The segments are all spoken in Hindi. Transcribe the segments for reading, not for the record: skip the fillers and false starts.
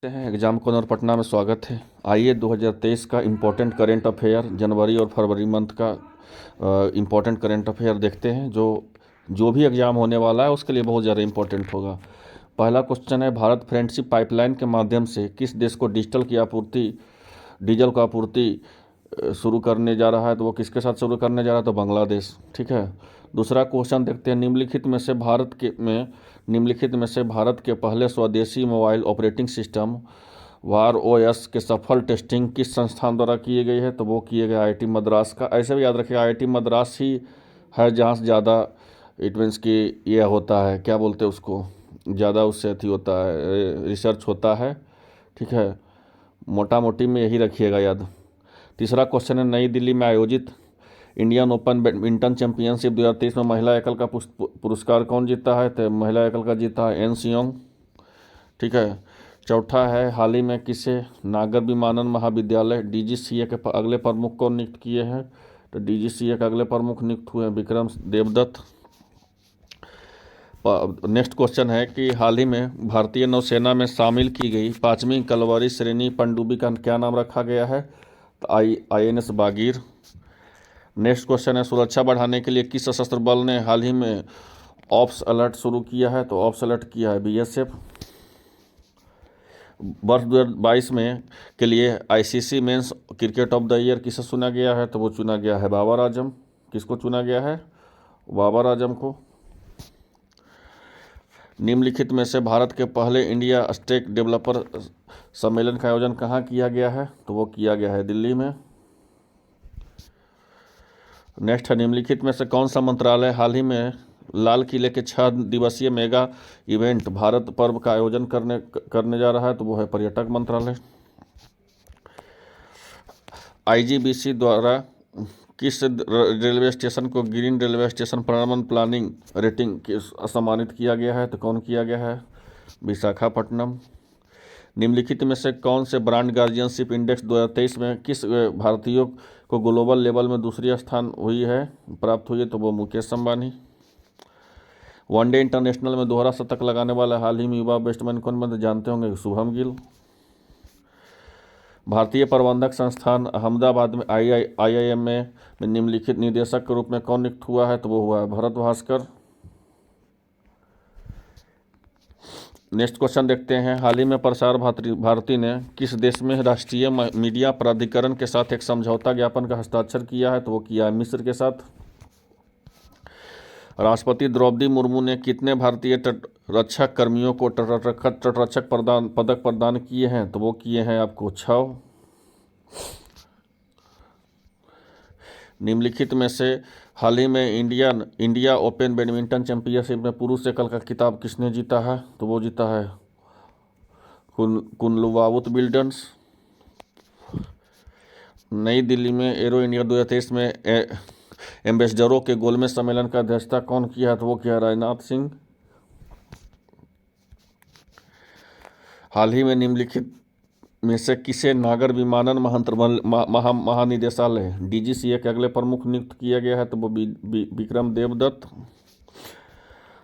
हैं एग्जाम कॉर्नर पटना में स्वागत है। आइए 2023 का इम्पोर्टेंट करेंट अफेयर जनवरी और फरवरी मंथ का इम्पोर्टेंट करेंट अफेयर देखते हैं जो भी एग्ज़ाम होने वाला है उसके लिए बहुत ज़्यादा इम्पोर्टेंट होगा। पहला क्वेश्चन है, भारत फ्रेंडशिप पाइपलाइन के माध्यम से किस देश को डीजल का आपूर्ति शुरू करने जा रहा है, तो वो किसके साथ शुरू करने जा रहा है, तो बांग्लादेश। ठीक है। दूसरा क्वेश्चन देखते हैं, निम्नलिखित में से भारत के पहले स्वदेशी मोबाइल ऑपरेटिंग सिस्टम वार ओएस के सफल टेस्टिंग किस संस्थान द्वारा किए गई है, तो वो किए गए आईआईटी मद्रास का। ऐसे भी याद रखिएगा, आईआईटी मद्रास ही है जहाँ से ज़्यादा इट मीन्स कि ये होता है, क्या बोलते हैं उसको, ज़्यादा उससे अथी होता है, रिसर्च होता है। ठीक है, मोटा मोटी में यही रखिएगा याद। तीसरा क्वेश्चन है, नई दिल्ली में आयोजित इंडियन ओपन बैडमिंटन चैंपियनशिप 2023 में महिला एकल का पुरस्कार कौन जीता है, तो महिला एकल का जीता है एन सियोंग। ठीक है। चौथा है, हाल ही में किसे नागर विमानन महाविद्यालय डीजीसीए के अगले प्रमुख को नियुक्त किए हैं, तो डीजीसीए के अगले प्रमुख नियुक्त हुए हैं विक्रम देवदत्त। नेक्स्ट क्वेश्चन है कि हाल ही में भारतीय नौसेना में शामिल की गई 5वीं कलवरी श्रेणी पनडुब्बी का क्या नाम रखा गया है, तो आईएनएस बागीर। नेक्स्ट क्वेश्चन है, सुरक्षा बढ़ाने के लिए किस सशस्त्र बल ने हाल ही में ऑप्स अलर्ट शुरू किया है, तो ऑप्स अलर्ट किया है बीएसएफ। वर्ष 2022 में के लिए ICC men's cricket of the year किसे चुना गया है, तो वो चुना गया है बाबर आजम। किसको चुना गया है, बाबर आजम को। निम्नलिखित में से भारत के पहले इंडिया स्टेक डेवलपर सम्मेलन का आयोजन कहाँ किया गया है, तो वो किया गया है दिल्ली में। नेक्स्ट है, निम्नलिखित में से कौन सा मंत्रालय हाल ही में लाल किले के 6 दिवसीय मेगा इवेंट भारत पर्व का आयोजन करने जा रहा है, तो वो है पर्यटक मंत्रालय। आईजीबीसी द्वारा किस रेलवे स्टेशन को ग्रीन रेलवे स्टेशन प्रबंधन प्लानिंग रेटिंग सम्मानित किया गया है, तो कौन किया गया है, विशाखापट्टनम। निम्नलिखित में से कौन से ब्रांड गार्जियनशिप इंडेक्स 2023 में किस भारतीयों को ग्लोबल लेवल में दूसरी स्थान प्राप्त हुई है, तो वो मुकेश अंबानी। वनडे इंटरनेशनल में दोहरा शतक लगाने वाला हाल ही में युवा बैट्समैन कौन बने, जानते होंगे, शुभम गिल। भारतीय प्रबंधक संस्थान अहमदाबाद में आईआईएम में निम्नलिखित निदेशक के रूप में कौन नियुक्त हुआ है, तो वो हुआ है भरत भास्कर। नेक्स्ट क्वेश्चन देखते हैं, हाल ही में प्रसार भारती ने किस देश में राष्ट्रीय मीडिया प्राधिकरण के साथ एक समझौता ज्ञापन का हस्ताक्षर किया है, तो वो किया है मिस्र के साथ। राष्ट्रपति द्रौपदी मुर्मू ने कितने भारतीय तटरक्षक कर्मियों को तटरक्षक पदक प्रदान किए हैं, तो वो किए हैं आपको 6। निम्नलिखित में से हाल ही में इंडिया ओपन बैडमिंटन चैंपियनशिप में पुरुष एकल का खिताब किसने जीता है, तो वो जीता है कुनलुवावुत बिल्डर्स। नई दिल्ली में एरो इंडिया 2023 में एम्बेसडरों के गोलमेज सम्मेलन का अध्यक्षता कौन किया है, तो वो किया राजनाथ सिंह। हाल ही में निम्नलिखित में से किसे नागर विमानन महानिदेशालय डीजीसीए के अगले प्रमुख नियुक्त किया गया है, तो वो विक्रम देवदत्त।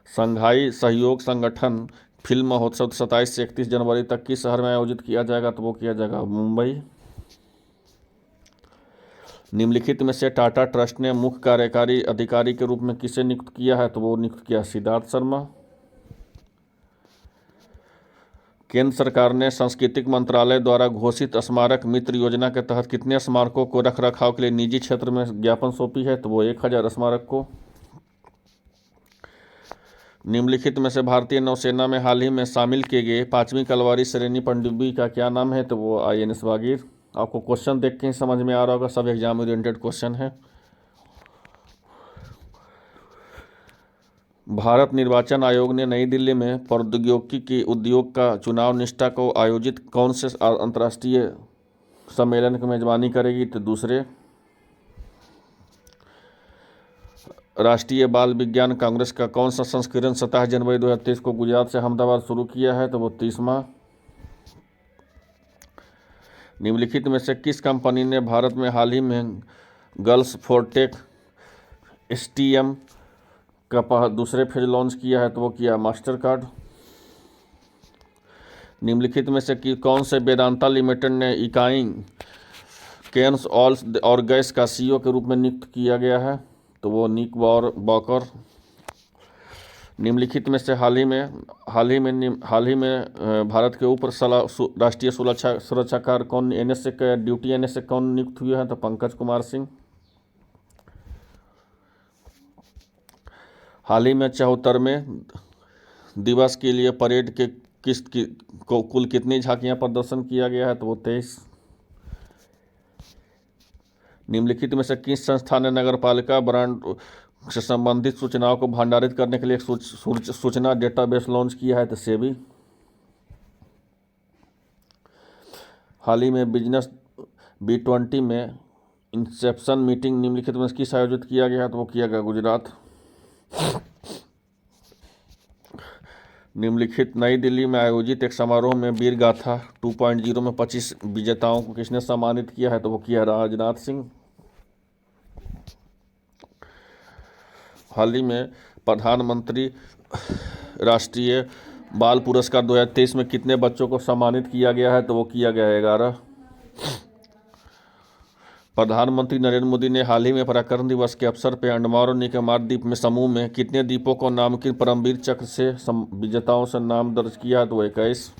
संघाई सहयोग संगठन फिल्म महोत्सव 27 से 31 जनवरी तक किस शहर में आयोजित किया जाएगा, तो वो किया जाएगा मुंबई। निम्नलिखित में से टाटा ट्रस्ट ने मुख्य कार्यकारी अधिकारी के रूप में किसे नियुक्त किया है, तो वो नियुक्त किया सिद्धार्थ शर्मा। केंद्र सरकार ने सांस्कृतिक मंत्रालय द्वारा घोषित स्मारक मित्र योजना के तहत कितने स्मारकों को रख रखाव के लिए निजी क्षेत्र में ज्ञापन सौंपी है, तो वो 1000 स्मारक को। निम्नलिखित में से भारतीय नौसेना में हाल ही में शामिल किए गए 5वीं कलवारी श्रेणी पनडुब्बी का क्या नाम है, तो वो आईएनएस बागीर। आपको क्वेश्चन देख के ही समझ में आ रहा होगा, सब एग्जाम ओरिएंटेड क्वेश्चन है। भारत निर्वाचन आयोग ने नई दिल्ली में प्रौद्योगिकी उद्योग का चुनाव निष्ठा को आयोजित कौन से अंतर्राष्ट्रीय सम्मेलन की मेजबानी करेगी, तो दूसरे। राष्ट्रीय बाल विज्ञान कांग्रेस का कौन सा संस्करण 27 जनवरी 2023 को गुजरात से अहमदाबाद शुरू किया है, तो वो 30वां। निम्नलिखित में से किस कंपनी ने भारत में हाल ही में गर्ल्स फोरटेक एसटीएम का दूसरे फेज लॉन्च किया है, तो वो किया मास्टर कार्ड। निम्नलिखित में से कि कौन से वेदांता लिमिटेड ने इकाई केन्स ऑयल और गैस का सीईओ के रूप में नियुक्त किया गया है? तो वो निक वॉकर। निम्नलिखित में से हाल ही में भारत के ऊपर राष्ट्रीय सुरक्षाकार कौन एनएसए के ड्यूटी एनएसए कौन नियुक्त हुए हैं? तो पंकज कुमार सिंह। हाल ही में 74वें दिवस के लिए परेड के कुल कितनी झांकियां प्रदर्शन किया गया है? तो वो 23। निम्नलिखित में से किस संस्था ने नगर पालिका ब्रांड से संबंधित सूचनाओं को भंडारित करने के लिए एक सूचना डेटाबेस लॉन्च किया है? तो सेबी। हाल ही में बिजनेस B20 में इंसेप्शन मीटिंग निम्नलिखित में किस आयोजित किया गया है? तो वो किया गया गुजरात। निम्नलिखित नई दिल्ली में आयोजित एक समारोह में वीर गाथा 2.0 में 25 विजेताओं को किसने सम्मानित किया है? तो वो किया राजनाथ सिंह। हाल ही में प्रधानमंत्री राष्ट्रीय बाल पुरस्कार 2023 में कितने बच्चों को सम्मानित किया गया है? तो वो किया गया 11। प्रधानमंत्री नरेंद्र मोदी ने हाल ही में पराक्रम दिवस के अवसर पर अंडमान और निकोबार द्वीप में समूह में कितने द्वीपों को नामांकित परमवीर चक्र से विजेताओं से नाम दर्ज किया है? तो 21।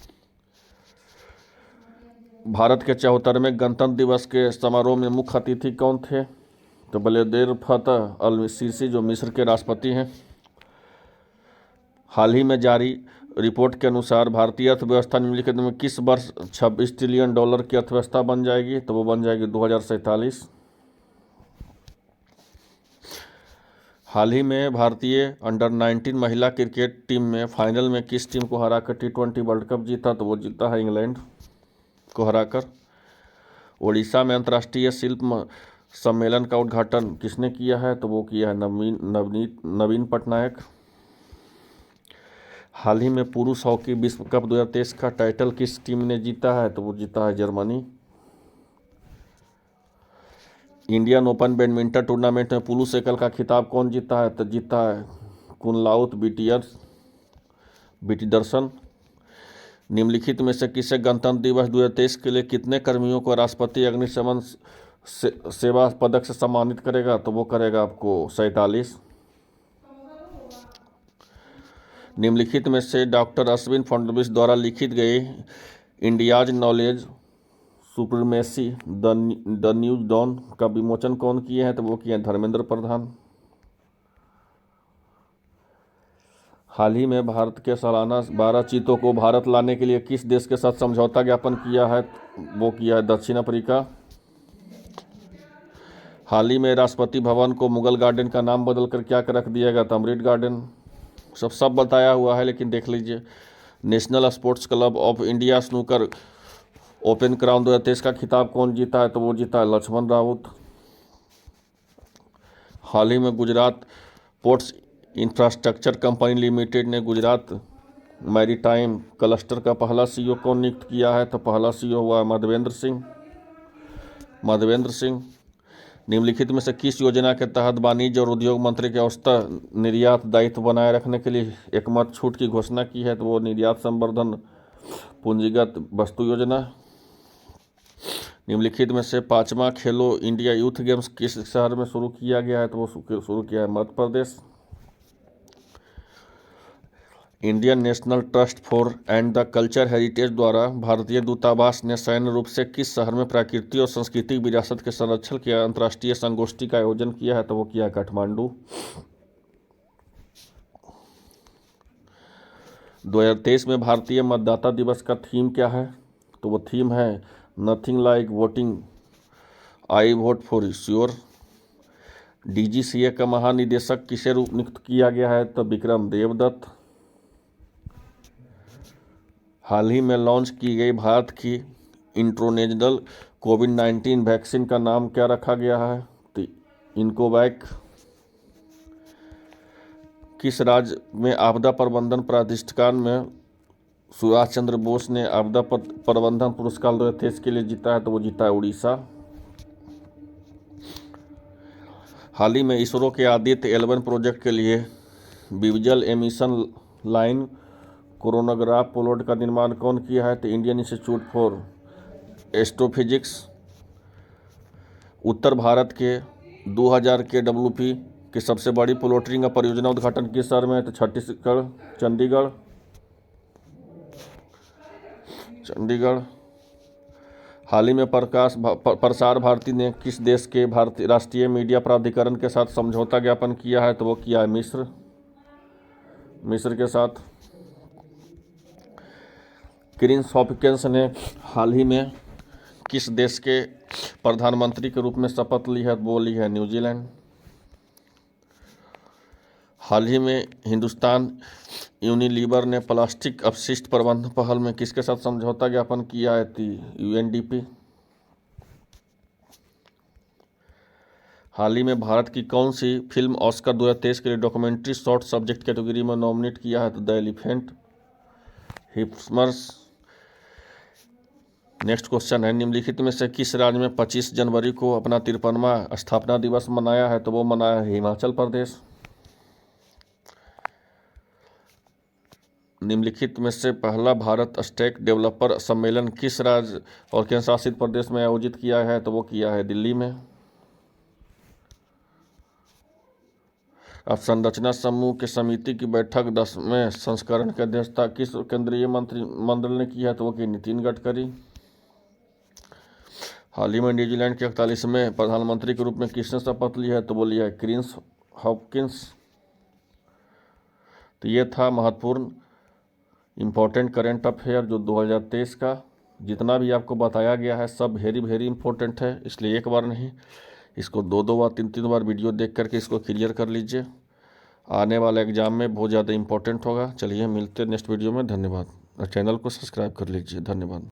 भारत के 74वें गणतंत्र दिवस के समारोह में मुख्य अतिथि कौन थे? तो बलदेव फतह अल सीसी जो मिस्र के राष्ट्रपति हैं। हाल ही में जारी रिपोर्ट के अनुसार भारतीय अर्थव्यवस्था निम्नलिखित में किस वर्ष $26 ट्रिलियन की अर्थव्यवस्था बन जाएगी? तो वो बन जाएगी 2047। हाल ही में भारतीय अंडर-19 महिला क्रिकेट टीम में फाइनल में किस टीम को हराकर T20 वर्ल्ड कप जीता? तो वो जीता है इंग्लैंड को हराकर। ओडिशा में अंतर्राष्ट्रीय शिल्प सम्मेलन का उद्घाटन किसने किया है? तो वो किया है नवीन पटनायक। हाल ही में पुरुष हॉकी विश्व कप 2023 का टाइटल किस टीम ने जीता है? तो वो जीता है Germany. Indian open badminton tournament में पुरुष एकल का खिताब कौन जीता है? तो जीता है कुनलाउत बीटीडरसन। निम्नलिखित में से किसे गणतंत्र दिवस 2023 के लिए कितने कर्मियों को राष्ट्रपति अग्निशमन सेवा पदक से सम्मानित करेगा? तो वो करेगा आपको 47। निम्नलिखित में से डॉक्टर अश्विन फडणवीस द्वारा लिखित गई India's knowledge supremacy the new dawn का विमोचन कौन किए हैं? तो वो किए धर्मेंद्र प्रधान। हाल ही में भारत के सालाना 12 चीतों को भारत लाने के लिए किस देश के साथ समझौता ज्ञापन किया है? वो किया है दक्षिण अफ्रीका। हाल ही में राष्ट्रपति भवन को मुगल गार्डन का नाम बदलकर क्या रख दिया गया? तो अमृत गार्डन। सब बताया हुआ है, लेकिन देख लीजिए। National sports club of India snooker open crown 2023 का खिताब कौन जीता है? तो वो जीता है लक्ष्मण राउत। हाल ही में Gujarat ports infrastructure company limited ने गुजरात मैरीटाइम क्लस्टर का पहला सीईओ कौन नियुक्त किया है? तो पहला सीईओ हुआ माधवेंद्र सिंह। निम्नलिखित में से किस योजना के तहत वाणिज्य और उद्योग मंत्री के औसत निर्यात दायित्व बनाए रखने के लिए एकमत छूट की घोषणा की है? तो वो निर्यात संवर्धन पूंजीगत वस्तु योजना। निम्नलिखित में से 5वां खेलो इंडिया यूथ गेम्स किस शहर में शुरू किया गया है? तो वो शुरू किया है Madhya Pradesh. Indian National Trust for and the culture heritage द्वारा भारतीय दूतावास ने सैन्य रूप से किस शहर में प्राकृतिक और सांस्कृतिक विरासत के संरक्षण के अंतर्राष्ट्रीय संगोष्ठी का आयोजन किया है? तो वो किया काठमांडू। 2023 में भारतीय मतदाता दिवस का थीम क्या है? तो वो थीम है nothing like voting, I vote for sure. DGCA का महानिदेशक किसे रूप नियुक्त किया गया है? तो विक्रम देवदत्त। हाल ही में लॉन्च की गई भारत की इंट्रोनेजल कोविड-19 वैक्सीन का नाम क्या रखा गया है? तो इनकोवैक। किस राज्य में आपदा प्रबंधन प्राधिकरण में सुभाष चंद्र बोस ने आपदा प्रबंधन पुरस्कार 2023 के लिए जीता है? तो वो जीता है उड़ीसा। हाल ही में इसरो के आदित्य 11 प्रोजेक्ट के लिए विजुअल एमिशन लाइन कोरोनोग्राफ पोलोड का निर्माण कौन किया है? तो इंडियन इंस्टीट्यूट फॉर एस्ट्रोफिजिक्स। उत्तर भारत के 2000 के WP की सबसे बड़ी पोल्ट्री का परियोजना उद्घाटन किस शहर में है? तो छत्तीसगढ़, चंडीगढ़। हाल ही में प्रसार भारती ने किस देश के भारतीय राष्ट्रीय मीडिया प्राधिकरण के साथ समझौता ज्ञापन किया है? तो वो किया है मिस्र के साथ। क्रिस हॉपकिंस ने हाल ही में किस देश के प्रधानमंत्री के रूप में शपथ ली है? वो ली है न्यूजीलैंड। हाल ही में हिंदुस्तान यूनिलीवर ने प्लास्टिक अपशिष्ट प्रबंधन पहल में किसके साथ समझौता ज्ञापन किया है? UNDP। हाल ही में भारत की कौन सी फिल्म ऑस्कर 2023 के लिए डॉक्यूमेंट्री शॉर्ट सब्जेक्ट कैटेगरी में नॉमिनेट किया है? तो द एलिफेंट हिप्समर्स। नेक्स्ट क्वेश्चन है, निम्नलिखित में से किस राज्य में 25 जनवरी को अपना 53वां स्थापना दिवस मनाया है? तो वो मनाया है हिमाचल प्रदेश। निम्नलिखित में से पहला भारत स्टैक डेवलपर सम्मेलन किस राज्य और केंद्र शासित प्रदेश में आयोजित किया है? तो वो किया है दिल्ली में। अब संरचना समूह के समिति की बैठक 10वें संस्करण की अध्यक्षता किस केंद्रीय मंत्रिमंडल ने की है? तो वो की नितिन गडकरी। हाल ही में न्यूजीलैंड के 41वें प्रधानमंत्री के रूप में किसने शपथ ली है? तो वो लिया है क्रिस हॉपकिंस। तो ये था महत्वपूर्ण इम्पोर्टेंट करेंट अफेयर जो 2023 का जितना भी आपको बताया गया है सब वेरी इम्पोर्टेंट है, इसलिए एक बार नहीं इसको 2 बार 3 बार वीडियो देख करके इसको क्लियर कर लीजिए। आने वाले एग्जाम में बहुत ज़्यादा इम्पोर्टेंट होगा। चलिए मिलते हैं नेक्स्ट वीडियो में। धन्यवाद। और चैनल को सब्सक्राइब कर लीजिए। धन्यवाद।